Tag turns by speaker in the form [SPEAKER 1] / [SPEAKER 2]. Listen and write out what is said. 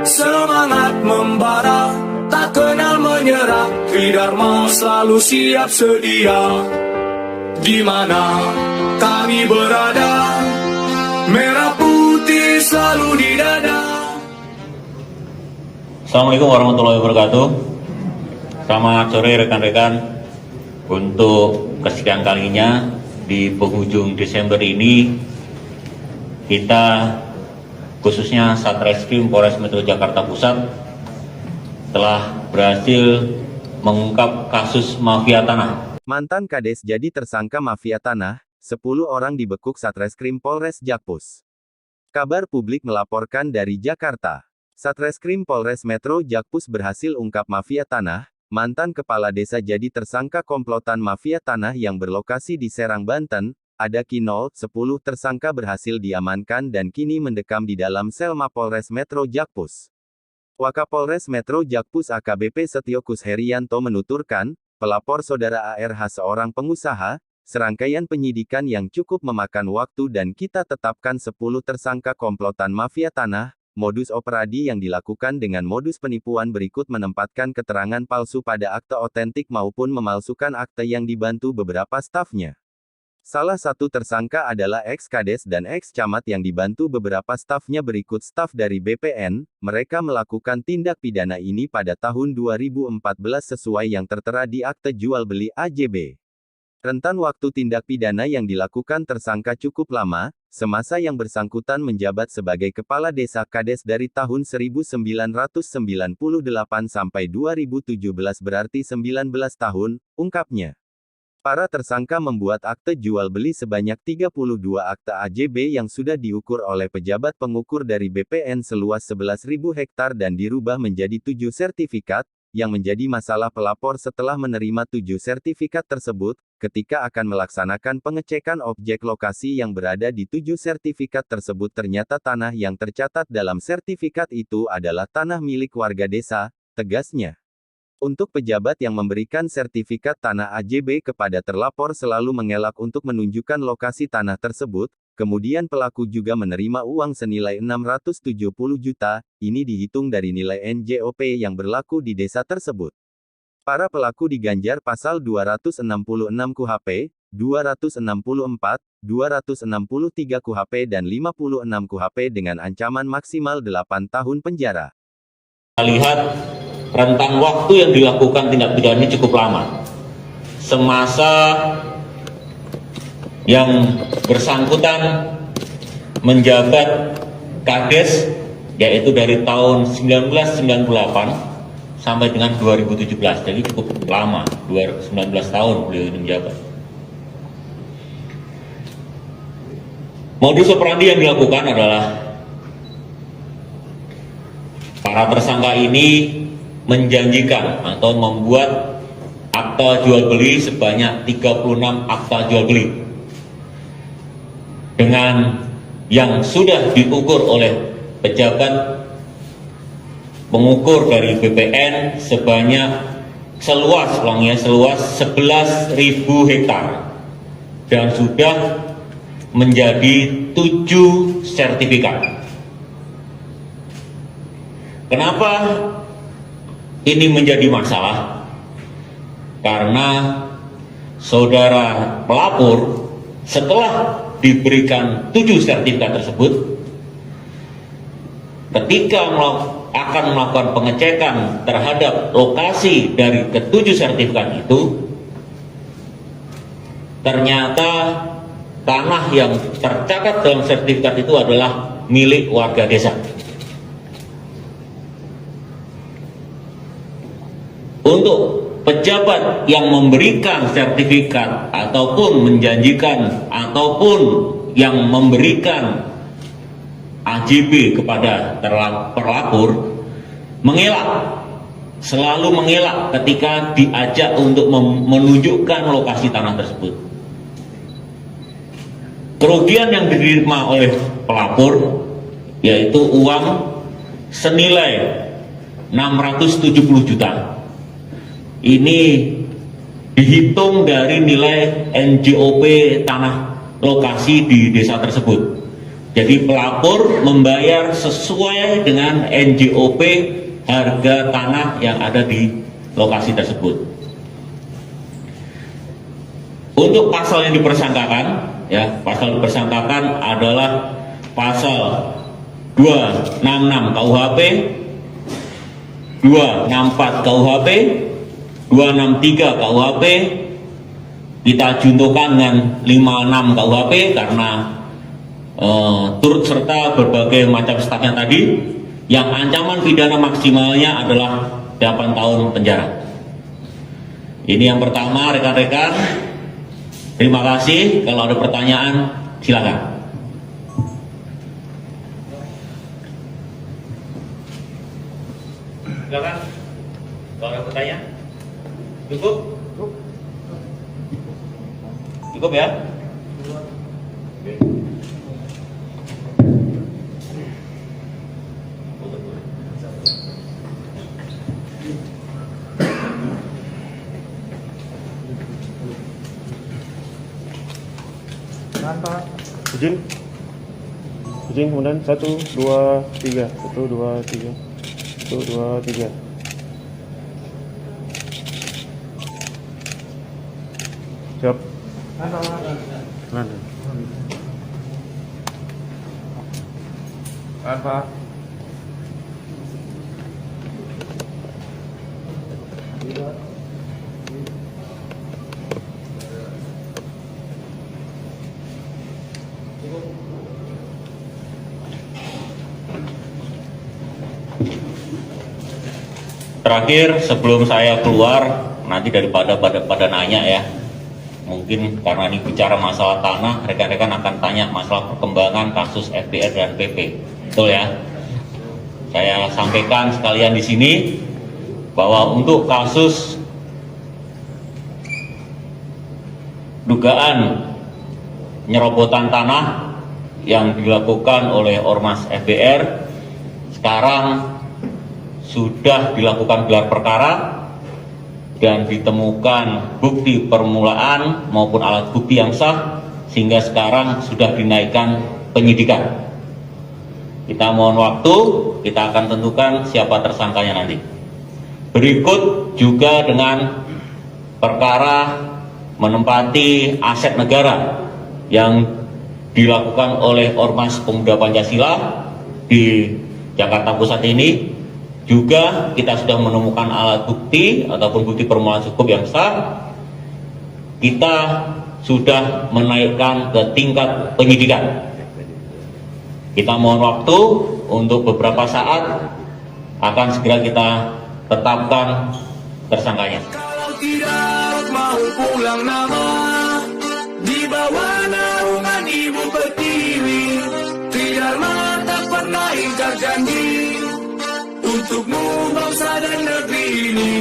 [SPEAKER 1] Semangat membara, tak kenal menyerah, Tridharma selalu siap sedia. Di mana kami berada, merah putih selalu di dada.
[SPEAKER 2] Assalamualaikum warahmatullahi wabarakatuh. Selamat sore rekan-rekan. Untuk kesekian kalinya di penghujung Desember ini, kita khususnya Satreskrim Polres Metro Jakarta Pusat telah berhasil mengungkap kasus mafia tanah.
[SPEAKER 3] Mantan Kades jadi tersangka mafia tanah, 10 orang dibekuk Satreskrim Polres Jakpus. Kabar Publik melaporkan dari Jakarta. Satreskrim Polres Metro Jakpus berhasil ungkap mafia tanah. Mantan kepala desa jadi tersangka komplotan mafia tanah yang berlokasi di Serang, Banten. Ada Kinol, 10 tersangka berhasil diamankan dan kini mendekam di dalam sel Mapolres Metro Jakpus. Wakapolres Metro Jakpus AKBP Setiokus Herianto menuturkan, pelapor saudara ARH seorang pengusaha, serangkaian penyidikan yang cukup memakan waktu dan kita tetapkan 10 tersangka komplotan mafia tanah. Modus operandi yang dilakukan dengan modus penipuan berikut: menempatkan keterangan palsu pada akte otentik maupun memalsukan akte yang dibantu beberapa stafnya. Salah satu tersangka adalah ex-Kades dan ex-Camat yang dibantu beberapa stafnya berikut staf dari BPN. Mereka melakukan tindak pidana ini pada tahun 2014 sesuai yang tertera di akte jual beli AJB. Rentan waktu tindak pidana yang dilakukan tersangka cukup lama, semasa yang bersangkutan menjabat sebagai kepala desa Kades dari tahun 1998 sampai 2017 berarti 19 tahun, ungkapnya. Para tersangka membuat akte jual beli sebanyak 32 akte AJB yang sudah diukur oleh pejabat pengukur dari BPN seluas 11.000 hektar dan dirubah menjadi 7 sertifikat, yang menjadi masalah pelapor setelah menerima 7 sertifikat tersebut, ketika akan melaksanakan pengecekan objek lokasi yang berada di 7 sertifikat tersebut ternyata tanah yang tercatat dalam sertifikat itu adalah tanah milik warga desa, tegasnya. Untuk pejabat yang memberikan sertifikat tanah AJB kepada terlapor selalu mengelak untuk menunjukkan lokasi tanah tersebut, kemudian pelaku juga menerima uang senilai 670 juta, ini dihitung dari nilai NJOP yang berlaku di desa tersebut. Para pelaku diganjar pasal 266 KUHP, 264, 263 KUHP dan 56 KUHP dengan ancaman maksimal 8 tahun penjara.
[SPEAKER 2] Kita lihat rentang waktu yang dilakukan tindak pidana ini cukup lama. Semasa yang bersangkutan menjabat Kades, yaitu dari tahun 1998 sampai dengan 2017, jadi cukup lama, 19 tahun beliau ini menjabat. Modus operandi yang dilakukan adalah para tersangka ini menjanjikan atau membuat akta jual beli sebanyak 36 akta jual beli dengan yang sudah diukur oleh pejabat pengukur dari BPN sebanyak seluas 11.000 hektar dan sudah menjadi 7 sertifikat. Kenapa ini menjadi masalah? Karena saudara pelapor setelah diberikan 7 sertifikat tersebut, ketika akan melakukan pengecekan terhadap lokasi dari ke-7 sertifikat itu, ternyata tanah yang tercatat dalam sertifikat itu adalah milik warga desa. Untuk pejabat yang memberikan sertifikat ataupun menjanjikan ataupun yang memberikan AJB kepada terlapor mengelak, selalu mengelak ketika diajak untuk menunjukkan lokasi tanah tersebut. Kerugian yang diterima oleh pelapor yaitu uang senilai 670 juta. Ini dihitung dari nilai NJOP tanah lokasi di desa tersebut. Jadi pelapor membayar sesuai dengan NJOP harga tanah yang ada di lokasi tersebut. Untuk pasal yang dipersangkakan, ya, pasal dipersangkakan adalah pasal 266 KUHP, 264 KUHP, 263 KUHP, kita juntukan dengan 56 KUHP karena turut serta berbagai macam statusnya tadi, yang ancaman pidana maksimalnya adalah 8 tahun penjara. Ini yang pertama, rekan-rekan. Terima kasih. Kalau ada pertanyaan, silakan. Silakan. Kalau ada pertanyaan, cukup? Cukup ya? Oke.
[SPEAKER 4] Izin, kemudian 1, 2, 3, 1, 2, 3, 1, 2, 3. Siap. Pak.
[SPEAKER 2] Terakhir, sebelum saya keluar, nanti daripada pada nanya ya, mungkin karena ini bicara masalah tanah, rekan-rekan akan tanya masalah perkembangan kasus FBR dan PP, betul ya? Saya sampaikan sekalian di sini bahwa untuk kasus dugaan penyerobotan tanah yang dilakukan oleh Ormas FBR sekarang sudah dilakukan gelar perkara dan ditemukan bukti permulaan maupun alat bukti yang sah, sehingga sekarang sudah dinaikkan penyidikan. Kita mohon waktu, kita akan tentukan siapa tersangkanya nanti. Berikut juga dengan perkara menempati aset negara yang dilakukan oleh Ormas Pemuda Pancasila di Jakarta Pusat ini. Juga kita sudah menemukan alat bukti ataupun bukti permulaan cukup yang sah. Kita sudah menaikkan ke tingkat penyidikan. Kita mohon waktu untuk beberapa saat, akan segera kita tetapkan tersangkanya.
[SPEAKER 1] Kalau tidak mau pulang nama, di bawah naungan Ibu Pertiwi, Tridharma tak pernah ingkar janji untukmu bangsa dan negeri ini.